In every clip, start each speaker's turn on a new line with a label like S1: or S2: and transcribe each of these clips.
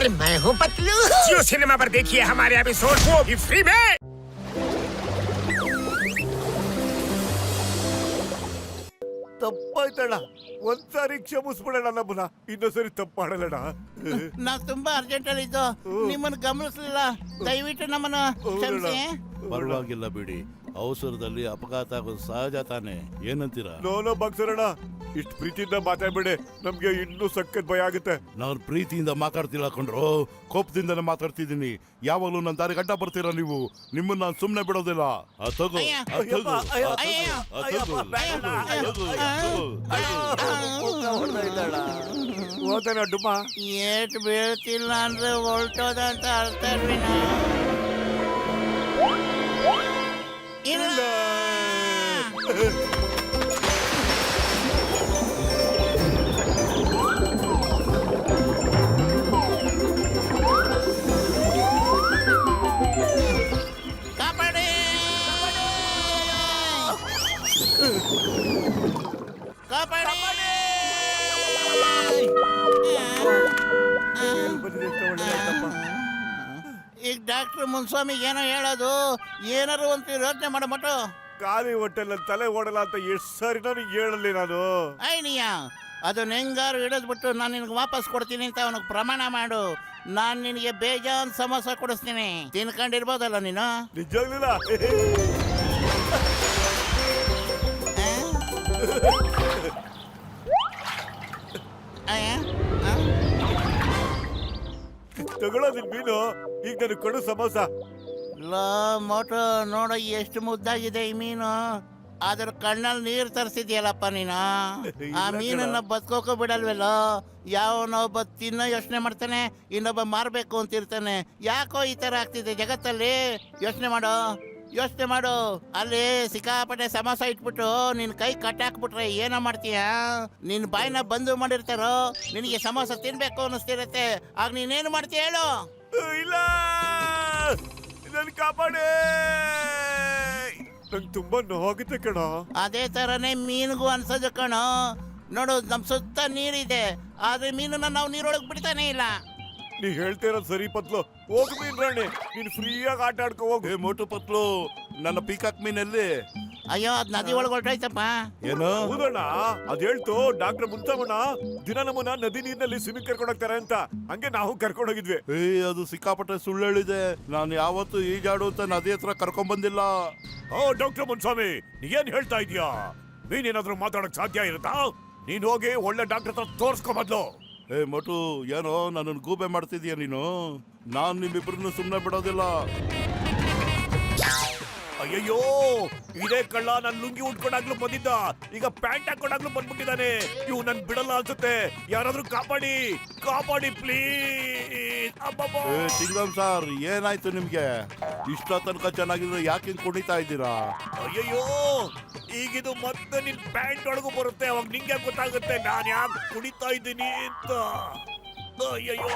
S1: और मैं हूँ पतलू।
S2: जियो सिनेमा पर देखिए हमारे एपिसोड वो भी फ्री में।
S3: ತಪ್ಪಾಯ್ತಣ್ಣ, ಒಂದ್ಸಾರಿ ಕ್ಷಮಿಸ್ಬಿಡೋಣ ನಮ್ಮನ್ನ, ಇನ್ನೊಂದ್ಸರಿ ತಪ್ಪು ಮಾಡಲ್ಲಣ್ಣ.
S4: ನಾವ್ ತುಂಬಾ ಅರ್ಜೆಂಟ್ ಅಲ್ಲಿ ಇದ್ದು ನಿಮ್ಮನ್ನ ಗಮನಿಸಲಿಲ್ಲ, ದಯವಿಟ್ಟು ನಮ್ಮನ್ನ ಕ್ಷಮಿಸಿ.
S5: ಪರವಾಗಿಲ್ಲ ಬಿಡಿ, ಅವಸರದಲ್ಲಿ ಅಪಘಾತ ಆಗೋದು ಸಹಜ ತಾನೆ, ಏನಂತೀರಾ?
S3: ನೋನೋ ಬಾಕ್ಸರಣ್ಣ, ಇಷ್ಟು ಪ್ರೀತಿಯಿಂದ ಮಾತಾಡ್ಬೇಡಿ, ನಮ್ಗೆ ಇನ್ನೂ ಸಖತ್ ಭಯ ಆಗುತ್ತೆ.
S5: ನಾನು ಪ್ರೀತಿಯಿಂದ ಮಾತಾಡ್ತಿಲ್ಲ ಕೊಂಡ್ರು, ಕೋಪದಿಂದನೇ ಮಾತಾಡ್ತಿದ್ದೀನಿ. ಯಾವಾಗಲೂ ನನ್ನ ದಾರಿ ಗಡ್ಡ ಬರ್ತೀರಾ ನೀವು, ನಿಮ್ಮನ್ನ ನಾನು ಸುಮ್ಮನೆ ಬಿಡೋದಿಲ್ಲ.
S3: ಹೋದನ ಡುಮ್ಮ
S4: ಏಟ್ ಬೀಳ್ತಿಲ್ಲ ಅಂದ್ರೆ ಹೊಲ್ಟೋದ ಅಂತ ಅರ್ಥ ಇಲ್ಲ. ಕಾಪಾಡಿ ಕಾಪಾಡಿ. ಈಗ ಡಾಕ್ಟರ್ ಮುನ್ಸ್ವಾಮಿಗೆ ಏನೋ ಹೇಳೋದು, ಏನಾರು ಅಂತ ಯೋಚನೆ ಮಾಡಮಟ್ಟು.
S3: ಖಾಲಿ ಹೊಟ್ಟೆಲ್ಲ ತಲೆ ಓಡಲ್ಲ ಅಂತ ಎಷ್ಟು ಸಾರಿ ನನಗೆ ಹೇಳಲಿ ನಾನು.
S4: ಐನಿಯ ಅದನ್ನ ಹೆಂಗಾರು ಹಿಡಿದ್ಬಿಟ್ಟು ನಾನು ನಿನಗೆ ವಾಪಸ್ ಕೊಡ್ತೀನಿ ಅಂತ ಅವನಿಗೆ ಪ್ರಮಾಣ ಮಾಡು. ನಾನು ನಿನಗೆ ಬೇಜಾನ್ ಸಮೋಸ ಕೊಡಿಸ್ತೀನಿ, ತಿನ್ಕೊಂಡಿರ್ಬೋದಲ್ಲ ನೀನು.
S3: ನಿಜಾಗ್ಲಿಲ್ಲ. ತಗೊಳ್ಳೋ ನಿನ್ ಮೀನು, ಈಗ ನನಗೆ ಕೊಡು ಸಮೋಸ.
S4: ಲೋ ಮೋಟು, ನೋಡು ಎಷ್ಟು ಮುದ್ದಾಗಿದೆ ಈ ಮೀನು. ಅದ್ರ ಕಣ್ಣಲ್ಲಿ ನೀರು ತರಿಸಿದ್ಯಲ್ಲಪ್ಪ ನೀನು. ಆ ಮೀನನ್ನ ಬದುಕೋಕೆ ಬಿಡಲ್ವಲ್ಲ. ಯಾವನೊಬ್ಬ ತಿನ್ನೋ ಯೋಚನೆ ಮಾಡ್ತಾನೆ, ಇನ್ನೊಬ್ಬ ಮಾರ್ಬೇಕು ಅಂತಿರ್ತಾನೆ. ಯಾಕೋ ಈ ತರ ಆಗ್ತಿದೆ ಜಗತ್ತಲ್ಲಿ? ಯೋಚನೆ ಮಾಡು, ಯೋಚನೆ ಮಾಡು. ಅಲ್ಲಿ ಸಿಕ್ಕಾಪಟ್ಟೆ ಸಮೋಸ ಇಟ್ಬಿಟ್ಟು ನಿನ್ ಕೈ ಕಟ್ಟಾಕ್ಬಿಟ್ರೆ ಏನೋ ಮಾಡ್ತೀಯ? ನಿನ್ ಬಾಯಿನ ಬಂದು ಮಾಡಿರ್ತಾರೋ, ನಿನಗೆ ಸಮೋಸ ತಿನ್ಬೇಕು ಅನ್ನಿಸ್ತಿರತ್ತೆ. ಆಗ ನೀನೇನು ಮಾಡ್ತೀಯ ಹೇಳು?
S3: ಇಲ್ಲ, ನನ್ ಕಾಪಾಡೆ, ನಂಗೆ ತುಂಬಾ ನೋವಾಗುತ್ತೆ ಕಣ.
S4: ಅದೇ ತರನೇ ಮೀನಿಗೂ ಅನ್ಸೋದು ಕಣೋ. ನೋಡು, ನಮ್ ಸುತ್ತ ನೀರಿದೆ, ಆದ್ರೆ ಮೀನನ್ನ ನಾವು ನೀರೊಳಗೆ ಬಿಡ್ತಾನೆ ಇಲ್ಲ.
S3: ನೀ ಹೇಳ್ತೀರ ಸರಿ ಪತ್ಲು, ಹೋಗು ಮೀನ್ ರಾಣಿ, ನೀನ್ ಫ್ರೀಯಾಗಿ ಆಟ ಆಡ್ಕೊ ಹೋಗು.
S5: ಏ ಮೋಟು ಪತ್ಲು, ನನ್ನ ಪೀಕಾಕ್ ಮೀನಲ್ಲಿ.
S4: ಅಯ್ಯೋ, ಅದ್ ನದಿ ಒಳಗೆ ಹೊರಟೋಯ್ತಪ್ಪ.
S5: ಏನು?
S3: ಹೌದಣ್ಣ, ಅದ್ ಹೇಳ್ತು ಡಾಕ್ಟರ್ ಮುನ್ಸಮ್ಮಣ್ಣ, ದಿನ ನಮ್ಮನ್ನ ನದಿ ನೀರಿನಲ್ಲಿ ಸ್ವಿಮ್ಮಿಂಗ್ ಕರ್ಕೊಂಡು ಹೋಗ್ತಾರೆ ಅಂತ. ಹಂಗೆ ನಾವು ಕರ್ಕೊಂಡು ಹೋಗಿದ್ವಿ.
S5: ಅದು ಸಿಕ್ಕಾಪಟ್ಟೆ ಸುಳ್ಳು ಹೇಳಿದೆ. ನಾನು ಯಾವತ್ತು ಈಜಾಡು ಅಂತ ನದಿ ಹತ್ರ ಕರ್ಕೊಂಡ್ ಬಂದಿಲ್ಲ.
S3: ಓ ಡಾಕ್ಟರ್ ಮುನ್ಸ್ವಾಮಿ, ನೀನ್ ಹೇಳ್ತಾ ಇದೀಯಾ? ನೀನೇನಾದ್ರೂ ಮಾತಾಡಕ್ ಸಾಧ್ಯ ಇರುತ್ತಾ? ನೀನ್ ಹೋಗಿ ಒಳ್ಳೆ ಡಾಕ್ಟರ್ ಹತ್ರ ತೋರ್ಸ್ಕೊ ಮೊದ್ಲು.
S5: ಏ ಮೋಟು, ಏನೋ ನನ್ನನ್ನು ಗೂಬೆ ಮಾಡ್ತಿದೀಯ ನೀನು. ನಾನ್ ನಿಮ್ಮಿಬ್ರನ್ನು ಸುಮ್ಮನೆ ಬಿಡೋದಿಲ್ಲ.
S3: ಅಯ್ಯಯ್ಯೋ, ಇದೇ ಕಳ್ಳ ನನ್ ಲುಂಗಿ ಉಟ್ಕೊಂಡಾಗ್ಲೂ ಬಂದಿದ್ದ, ಈಗ ಪ್ಯಾಂಟ್ ಹಾಕೊಂಡಾಗ್ಲೂ ಬಂದ್ಬಿಟ್ಟಿದ್ದಾನೆ. ಇವ್ ನನ್ ಬಿಡಲ್ಲ ಅನ್ಸುತ್ತೆ. ಯಾರಾದ್ರೂ ಕಾಪಾಡಿ, ಕಾಪಾಡಿ ಪ್ಲೀಸ್.
S5: ಏ ಚಿಂಗಮ್ ಸಾರ್, ಏನಾಯ್ತು ನಿಮ್ಗೆ? ಇಷ್ಟ ತನಕ ಚೆನ್ನಾಗಿದ್ರೆ ಯಾಕೆ ಹಿಂಗ್ ಕುಣಿತಾ ಇದ್ದೀರಾ?
S3: ಅಯ್ಯಯ್ಯೋ, ಈಗಿದು ಮತ್ತೆ ನಿನ್ ಪ್ಯಾಂಟ್ ಒಳಗೂ ಬರುತ್ತೆ. ಅವಾಗ ನಿಂಗೆ ಗೊತ್ತಾಗುತ್ತೆ ನಾನ್ ಯಾಕೆ ಕುಣಿತಾ ಇದ್ದೀನಿ ಅಂತ. ಅಯ್ಯಯ್ಯೋ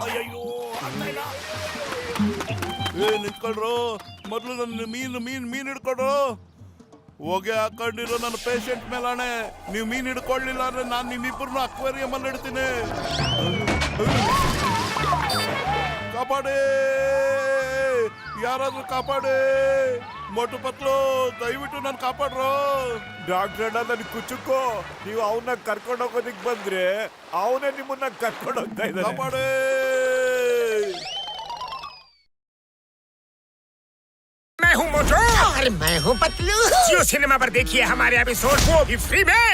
S3: ಅಯ್ಯಯ್ಯೋ, ಅರ್ಥ ಇಲ್ಲ.
S5: ಏ ನಿಂತ್ಕೊಳ್ರು, ಮೊದ್ಲು ನನ್ನ ಮೀನ್ ಹಿಡ್ಕೊಡ್ರು. ಹೊಗೆ ಹಾಕೊಂಡಿರೋ ನನ್ನ ಪೇಷಂಟ್ ಮೇಲಾಣೆ, ನೀವು ಮೀನ್ ಹಿಡ್ಕೊಳ್ಳಿಲ್ಲ ಅಂದ್ರೆ ನಾನು ನಿಮ್ಮಿಬ್ಬರನ್ನ ಅಕ್ವೇರಿಯಂ ಅಲ್ಲಿ ಇಡ್ತೀನಿ. ಕಾಪಾಡಿ, ಯಾರಾದ್ರೂ ಕಾಪಾಡಿ. ಮೋಟು ಪತ್ಲು, ದಯವಿಟ್ಟು ನಾನು ಕಾಪಾಡ್ರು.
S3: ಡಾಕ್ಟರ್ ಅಣ್ಣ, ನನ್ ಕುಚ್ಚುಕೋ, ನೀವು ಅವನ್ನ ಕರ್ಕೊಂಡು ಹೋಗೋದಿಕ್ ಬಂದ್ರೆ ಅವನೇ ನಿಮ್ಮನ್ನ ಕರ್ಕೊಂಡು ಹೋಗ್ತಾ ಇದ್ದಾರೆ.
S5: ಕಾಪಾಡಿ.
S2: मैं हूँ मोटू
S1: और मैं हूँ पतलू।
S2: जियो सिनेमा पर देखिए हमारे एपिसोड वो भी फ्री में।